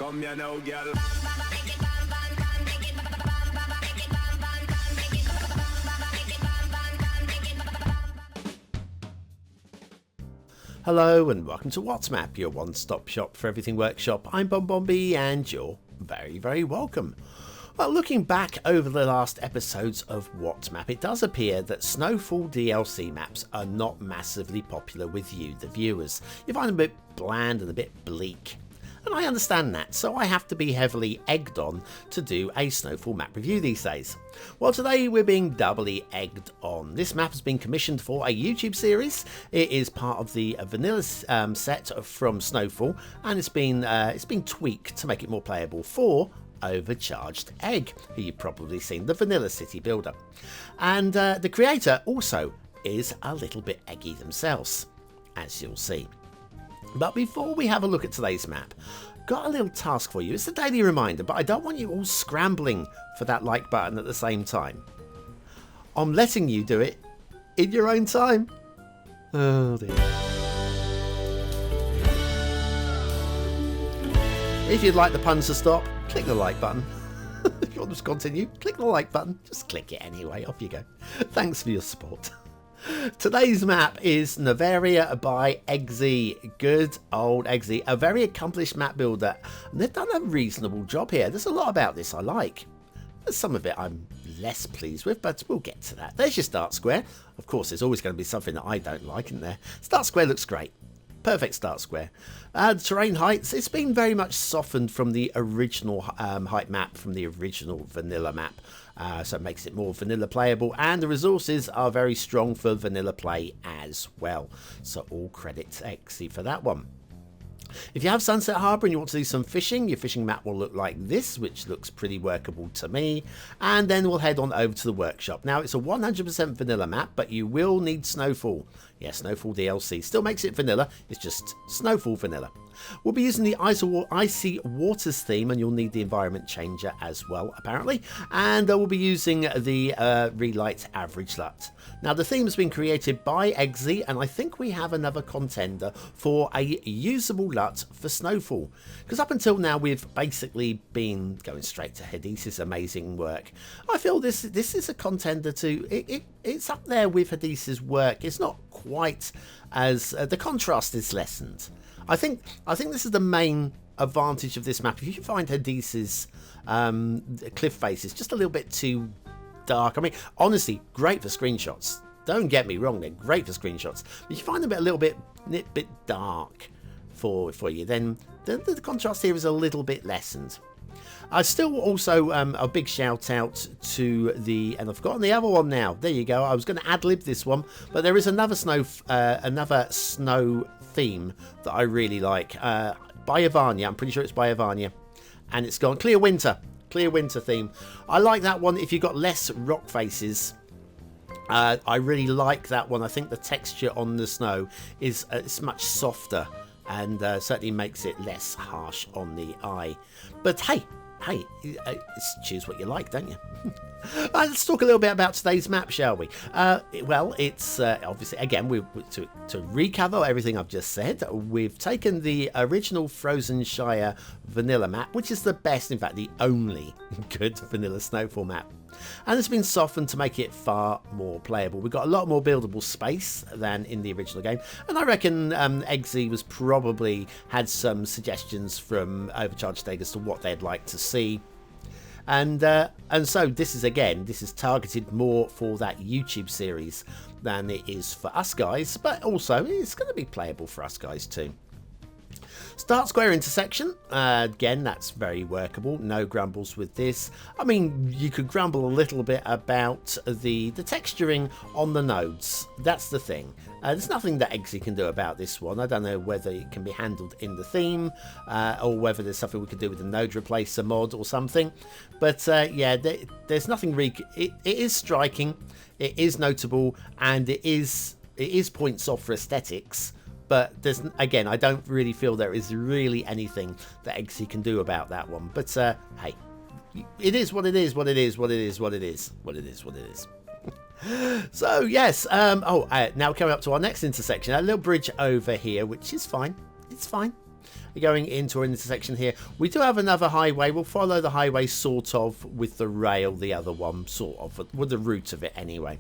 Come here now, girl. Hello and welcome to WhatsMap, your one-stop shop for everything workshop. I'm BonBonB and you're very, very welcome. Well, looking back over the last episodes of WhatsMap, it does appear that Snowfall DLC maps are not massively popular with you, the viewers. You find them a bit bland and a bit bleak. And I understand that, so I have to be heavily egged on to do a Snowfall map review these days. Well, today we're being doubly egged on. This map has been commissioned for a YouTube series. It is part of the vanilla set from Snowfall, and it's been tweaked to make it more playable for Overcharged Egg, who you've probably seen, the vanilla city builder. And the creator also is a little bit eggy themselves, as you'll see. But before we have a look at today's map, got a little task for you. It's a daily reminder, but I don't want you all scrambling for that like button at the same time. I'm letting you do it in your own time. Oh dear. If you'd like the puns to stop, click the like button. If you want them to continue, click the like button. Just click it anyway. Off you go. Thanks for your support. Today's map is Noveria by Eggsy. Good old Eggsy, a very accomplished map builder, and they've done a reasonable job here. There's a lot about this I like. There's some of it I'm less pleased with, but we'll get to that. There's your start square. Of course, there's always going to be something that I don't like, isn't there? Start square looks great. Perfect start square. The terrain heights, it's been very much softened from the original height map, from the original vanilla map. So it makes it more vanilla playable, and the resources are very strong for vanilla play as well. So all credit to Eggsy for that one. If you have Sunset Harbour and you want to do some fishing, your fishing map will look like this, which looks pretty workable to me. And then we'll head on over to the workshop. Now, it's a 100% vanilla map, but you will need Snowfall. Yeah, Snowfall DLC. Still makes it vanilla, it's just Snowfall vanilla. We'll be using the Icy Waters theme, and you'll need the environment changer as well, apparently. And we'll be using the Relight Average LUT. Now, the theme has been created by Eggsy, and I think we have another contender for a usable LUT for Snowfall. Because up until now, we've basically been going straight to Hadise's amazing work. I feel this is a contender to... It's up there with Hadise's work. It's not quite as... the contrast is lessened. I think this is the main advantage of this map. If you find Hadise's cliff faces just a little bit too dark, I mean, honestly, great for screenshots. Don't get me wrong, they're great for screenshots. But if you find them a little bit dark for you, then the contrast here is a little bit lessened. I still also a big shout out to the, and I've forgotten the other one now. There you go. I was going to ad lib this one, but there is another snow theme that I really like by Ivania. I'm pretty sure it's by Ivania, and it's got Clear Winter theme. I like that one. If you've got less rock faces, I really like that one. I think the texture on the snow is it's much softer, and certainly makes it less harsh on the eye. But hey, choose what you like, don't you? Let's talk a little bit about today's map, shall we? Well, it's obviously, again, to recover everything I've just said, we've taken the original FROZENSHIRE vanilla map, which is the best, in fact, the only good vanilla Snowfall map. And it's been softened to make it far more playable. We've got a lot more buildable space than in the original game, and I reckon Eggsy was probably had some suggestions from Overcharged Egg as to what they'd like to see. And so this is targeted more for that YouTube series than it is for us guys, but also it's going to be playable for us guys too. Start square intersection, again, that's very workable, no grumbles with this. I mean, you could grumble a little bit about the texturing on the nodes, that's the thing. There's nothing that Eggsy can do about this one. I don't know whether it can be handled in the theme, or whether there's something we could do with the node replacer mod or something. But yeah, there's nothing it is striking, it is notable, and it is points off for aesthetics. But there's, again, I don't really feel there is really anything that Eggsy can do about that one. But hey, it is what it is, what it is, what it is, what it is, what it is, what it is. So yes, now coming up to our next intersection, a little bridge over here, which is fine. It's fine. going into an intersection here. We do have another highway. We'll follow the highway sort of with the rail, the other one sort of, with the route of it anyway.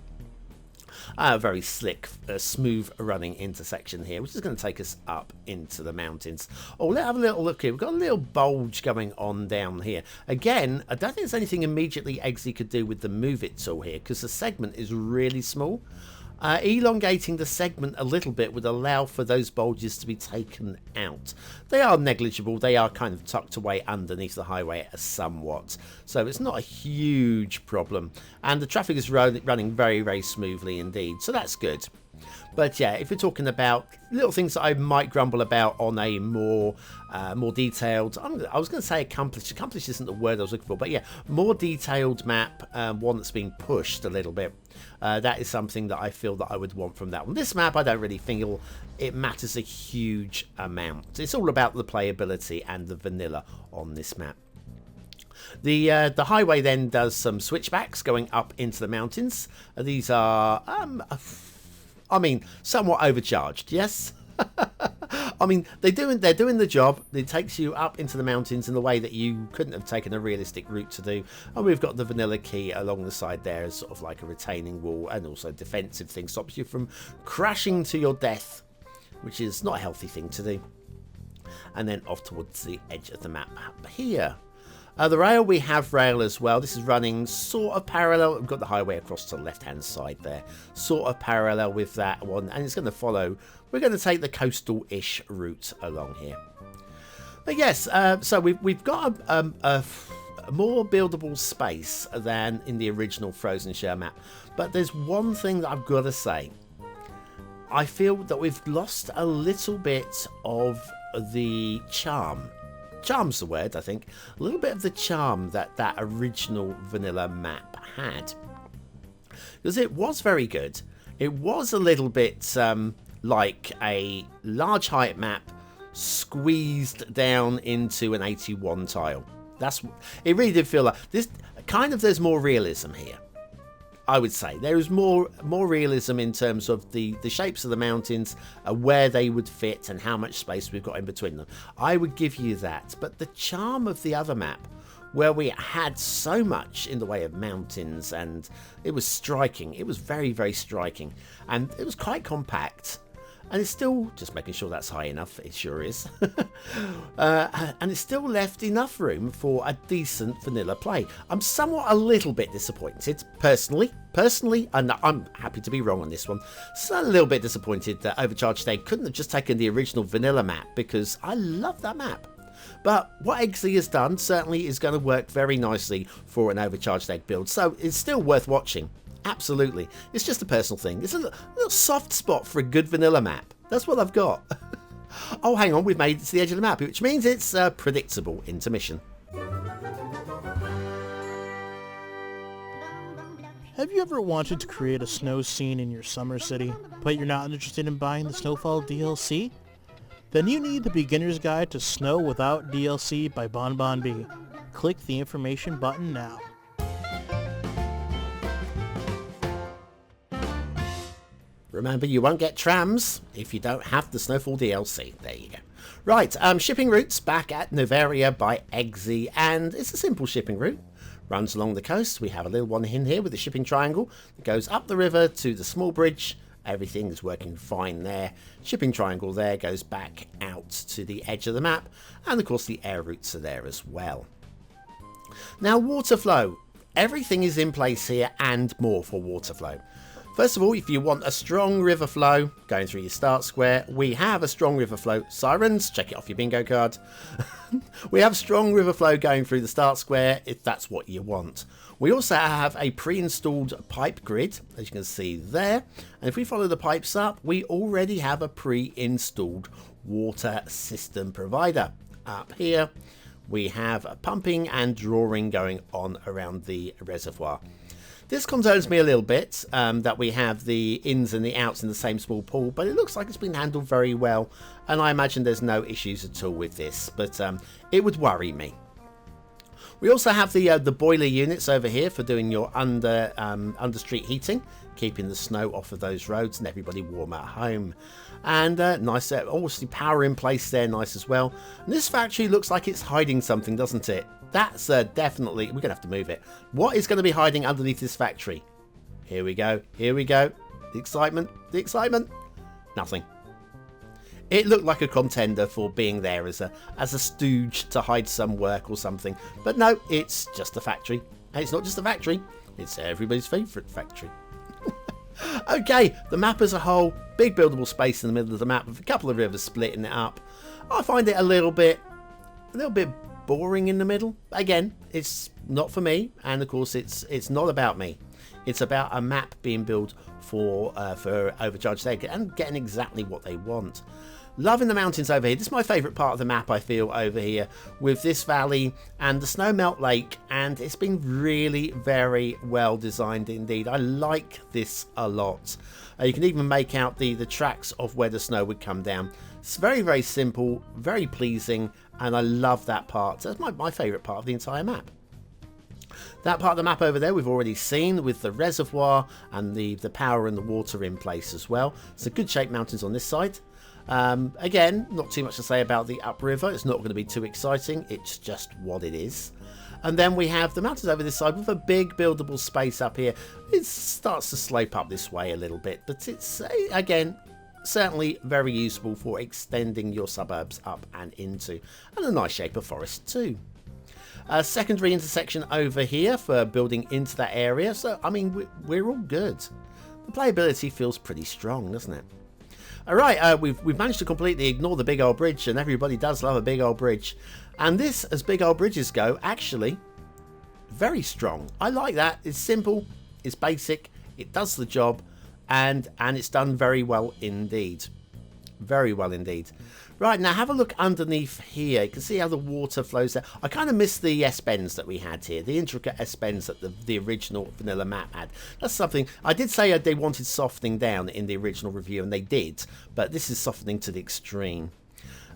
Very slick, smooth running intersection here, which is going to take us up into the mountains. Oh, let's have a little look here. We've got a little bulge going on down here. Again, I don't think there's anything immediately Eggsy could do with the move it tool here, because the segment is really small. Elongating the segment a little bit would allow for those bulges to be taken out. They are negligible. They are kind of tucked away underneath the highway somewhat. So it's not a huge problem. And the traffic is running very, very smoothly indeed. So that's good. But yeah, if you're talking about little things that I might grumble about on a more detailed, I was going to say accomplished. Accomplished isn't the word I was looking for, but yeah, more detailed map, one that's been pushed a little bit. That is something that I feel that I would want from that one. This map, I don't really think it matters a huge amount. It's all about the playability and the vanilla on this map. The highway then does some switchbacks going up into the mountains. These are I mean, somewhat overcharged, yes? I mean, they're doing the job. It takes you up into the mountains in the way that you couldn't have taken a realistic route to do. And we've got the vanilla key along the side there as sort of like a retaining wall, and also a defensive thing. Stops you from crashing to your death, which is not a healthy thing to do. And then off towards the edge of the map here. The rail, we have rail as well. This is running sort of parallel. We've got the highway across to the left-hand side there. Sort of parallel with that one. And it's going to follow. We're going to take the coastal-ish route along here. But yes, so we've got a more buildable space than in the original FROZENSHIRE map. But there's one thing that I've got to say. I feel that we've lost a little bit of the charm. Charm's the word, I think. A little bit of the charm that that original vanilla map had. Because it was very good. It was a little bit like a large height map squeezed down into an 81 tile. It really did feel like this. Kind of, there's more realism here. I would say there is more realism in terms of the shapes of the mountains, where they would fit and how much space we've got in between them. I would give you that. But the charm of the other map, where we had so much in the way of mountains, and it was striking. It was very, very striking. And it was quite compact. And it's still, just making sure that's high enough, it sure is. And it's still left enough room for a decent vanilla play. I'm somewhat a little bit disappointed, personally, and I'm happy to be wrong on this one. So a little bit disappointed that Overcharged Egg couldn't have just taken the original vanilla map, because I love that map. But what Eggsy has done certainly is going to work very nicely for an Overcharged Egg build, so it's still worth watching. Absolutely. It's just a personal thing. It's a little soft spot for a good vanilla map. That's what I've got. Oh, hang on. We've made it to the edge of the map, which means it's a predictable intermission. Have you ever wanted to create a snow scene in your summer city, but you're not interested in buying the Snowfall DLC? Then you need the Beginner's Guide to Snow Without DLC by BonBonB. Click the information button now. Remember, you won't get trams if you don't have the Snowfall DLC. There you go. Right, shipping routes back at NOVERIA by Eggsy, and it's a simple shipping route. Runs along the coast. We have a little one in here with the shipping triangle that goes up the river to the small bridge. Everything is working fine there. Shipping triangle there goes back out to the edge of the map, and of course the air routes are there as well. Now, water flow. Everything is in place here and more for water flow. First of all, if you want a strong river flow going through your start square, we have a strong river flow. Sirens, check it off your bingo card. We have strong river flow going through the start square if that's what you want. We also have a pre-installed pipe grid, as you can see there. And if we follow the pipes up, we already have a pre-installed water system provider. Up here, we have a pumping and drawing going on around the reservoir. This concerns me a little bit, that we have the ins and the outs in the same small pool, but it looks like it's been handled very well, and I imagine there's no issues at all with this, but it would worry me. We also have the boiler units over here for doing your under street heating, keeping the snow off of those roads and everybody warm at home. And nice, obviously power in place there, nice as well. And this factory looks like it's hiding something, doesn't it? That's definitely, we're going to have to move it. What is going to be hiding underneath this factory? Here we go, here we go. The excitement, the excitement. Nothing. It looked like a contender for being there as a stooge to hide some work or something. But no, it's just a factory. And it's not just a factory, it's everybody's favourite factory. Okay, the map as a whole, big buildable space in the middle of the map with a couple of rivers splitting it up. I find it a little bit boring in the middle. Again, it's not for me, and of course it's not about me. It's about a map being built for Overcharged Egg and getting exactly what they want. Loving the mountains over here. This is my favourite part of the map, I feel, over here, with this valley and the Snowmelt Lake, and it's been really very well designed indeed. I like this a lot. You can even make out the tracks of where the snow would come down. It's very, very simple, very pleasing, and I love that part. That's my favourite part of the entire map. That part of the map over there we've already seen, with the reservoir and the power and the water in place as well. So good shaped mountains on this side. Again, not too much to say about the upriver. It's not going to be too exciting. It's just what it is. And then we have the mountains over this side with a big buildable space up here. It starts to slope up this way a little bit, but it's, again, certainly very useful for extending your suburbs up and into. And a nice shape of forest too. Secondary intersection over here for building into that area. So, I mean, we're all good. The playability feels pretty strong, doesn't it? Alright, we've managed to completely ignore the big old bridge, and everybody does love a big old bridge. And this, as big old bridges go, actually, very strong. I like that. It's simple, it's basic, it does the job, and it's done very well indeed. Very well indeed. Right, now have a look underneath here. You can see how the water flows there. I kind of miss the S-bends that we had here, the intricate S-bends that the original vanilla map had. That's something, I did say they wanted softening down in the original review, and they did, but this is softening to the extreme.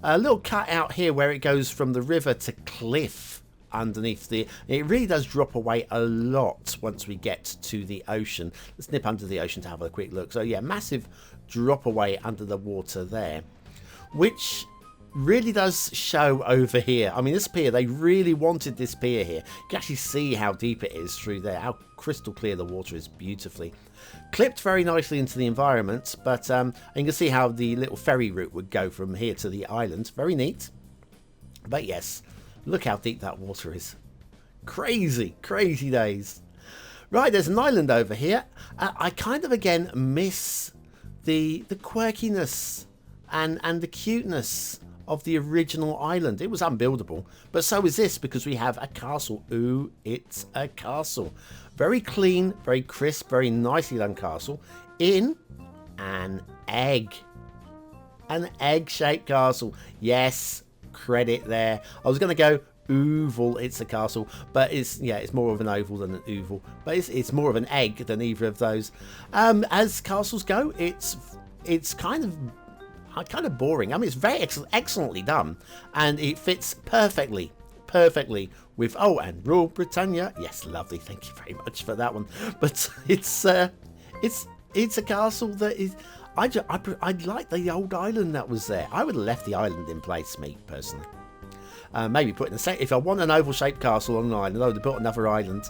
A little cut out here where it goes from the river to cliff underneath it really does drop away a lot once we get to the ocean. Let's nip under the ocean to have a quick look. So yeah, massive drop away under the water there, which really does show over here. I mean, this pier, they really wanted this pier here. You can actually see how deep it is through there, how crystal clear the water is, beautifully clipped very nicely into the environment. But and you can see how the little ferry route would go from here to the island. Very neat. But yes, look how deep that water is. Crazy, crazy days. Right, there's an island over here. I kind of, again, miss the quirkiness and the cuteness of the original island. It was unbuildable, but so is this, because we have a castle. Ooh, it's a castle. Very clean, very crisp, very nicely done castle in an egg. An egg-shaped castle. Yes, credit there. I was going to go oval, it's a castle, but it's more of an oval than an oval, but it's more of an egg than either of those. As castles go, it's kind of boring. I mean, it's very excellently done, and it fits perfectly with, oh, and Rule Britannia. Yes, lovely, thank you very much for that one. But it's a castle that is, I'd like the old island that was there. I would have left the island in place, me personally. Maybe put in if I want an oval-shaped castle on an island, I would have built another island.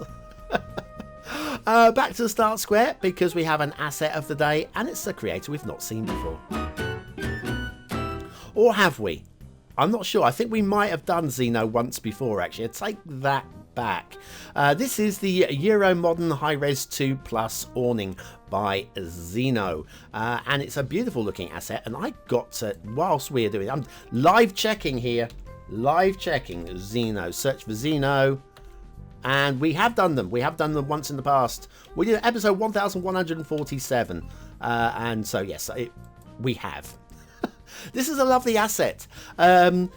Back to the start square, because we have an asset of the day, and it's the creator we've not seen before. Or have we? I'm not sure. I think we might have done Zeno once before, actually. I take that back. This is the Euro Modern High-Res 2 Plus Awning by Zeno. And it's a beautiful looking asset, and I got to, whilst we're doing it, I'm live checking here. Live checking Zeno. Search for Zeno. And we have done them. We have done them once in the past. We did episode 1147. And so, yes, we have. This is a lovely asset. There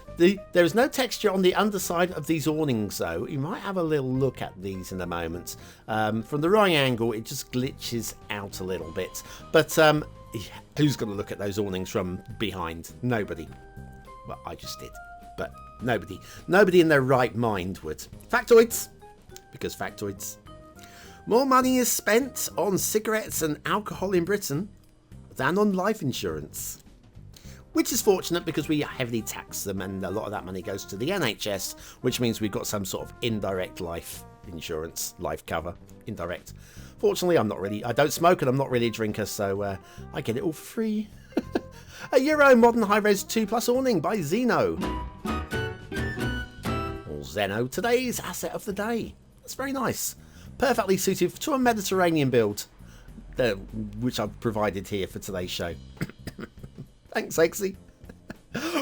is no texture on the underside of these awnings, though. You might have a little look at these in a moment. From the wrong angle, it just glitches out a little bit. But who's going to look at those awnings from behind? Nobody. Well, I just did. but nobody in their right mind would. Factoids, because factoids. More money is spent on cigarettes and alcohol in Britain than on life insurance. Which is fortunate because we heavily tax them, and a lot of that money goes to the NHS, which means we've got some sort of indirect life insurance, life cover, indirect. Fortunately, I don't smoke and I'm not really a drinker, so I get it all for free. A Euro modern high-res 2+ awning by Zeno. Or Zeno, today's asset of the day. That's very nice. Perfectly suited to a Mediterranean build, which I've provided here for today's show. Thanks, Sexy.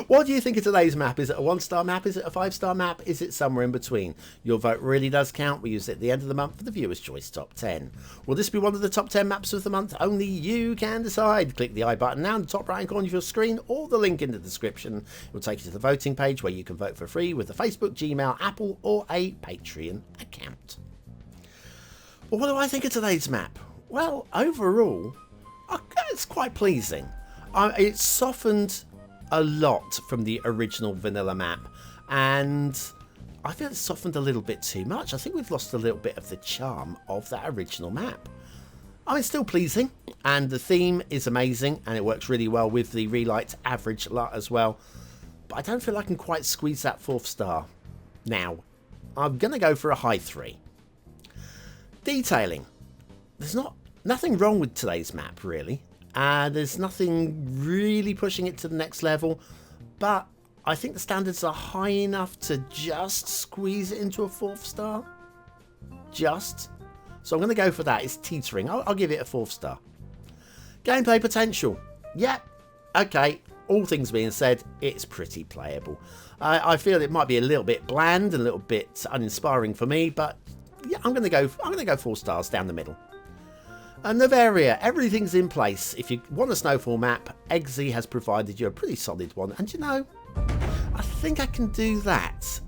What do you think of today's map? Is it a 1-star map? Is it a 5-star map? Is it somewhere in between? Your vote really does count. We use it at the end of the month for the Viewer's Choice Top 10. Will this be one of the top 10 maps of the month? Only you can decide. Click the I button now in the top right corner of your screen, or the link in the description. It will take you to the voting page where you can vote for free with a Facebook, Gmail, Apple, or a Patreon account. Well, what do I think of today's map? Well, overall, it's quite pleasing. It's softened a lot from the original vanilla map, and I feel it's softened a little bit too much. I think we've lost a little bit of the charm of that original map. I mean, it's still pleasing, and the theme is amazing, and it works really well with the relight average LUT as well, but I don't feel I can quite squeeze that 4th star. Now, I'm going to go for a high 3. Detailing. There's nothing wrong with today's map, really. There's nothing really pushing it to the next level, but I think the standards are high enough to just squeeze it into a 4th star. Just. So I'm going to go for that. It's teetering. I'll give it a 4th star. Gameplay potential. Yep. Okay. All things being said, it's pretty playable. I feel it might be a little bit bland and a little bit uninspiring for me, but yeah, I'm going to go 4 stars down the middle. And NOVERIA, everything's in place. If you want a snowfall map, Eggsy has provided you a pretty solid one. And you know, I think I can do that.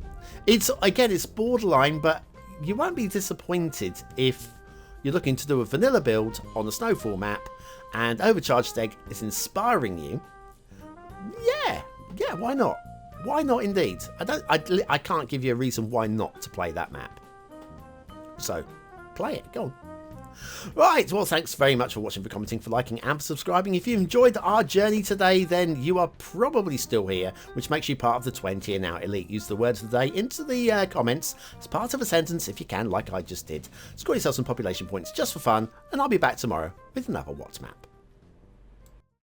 It's borderline, but you won't be disappointed if you're looking to do a vanilla build on a snowfall map and Overcharged Egg is inspiring you. Yeah, why not? Why not indeed? I can't give you a reason why not to play that map. So, play it. Go on. Right, well, thanks very much for watching, for commenting, for liking and for subscribing. If you enjoyed our journey today, then you are probably still here, which makes you part of the 20 and now elite. Use the words of the day into the comments as part of a sentence if you can, like I just did. Score yourself some population points just for fun, and I'll be back tomorrow with another What map.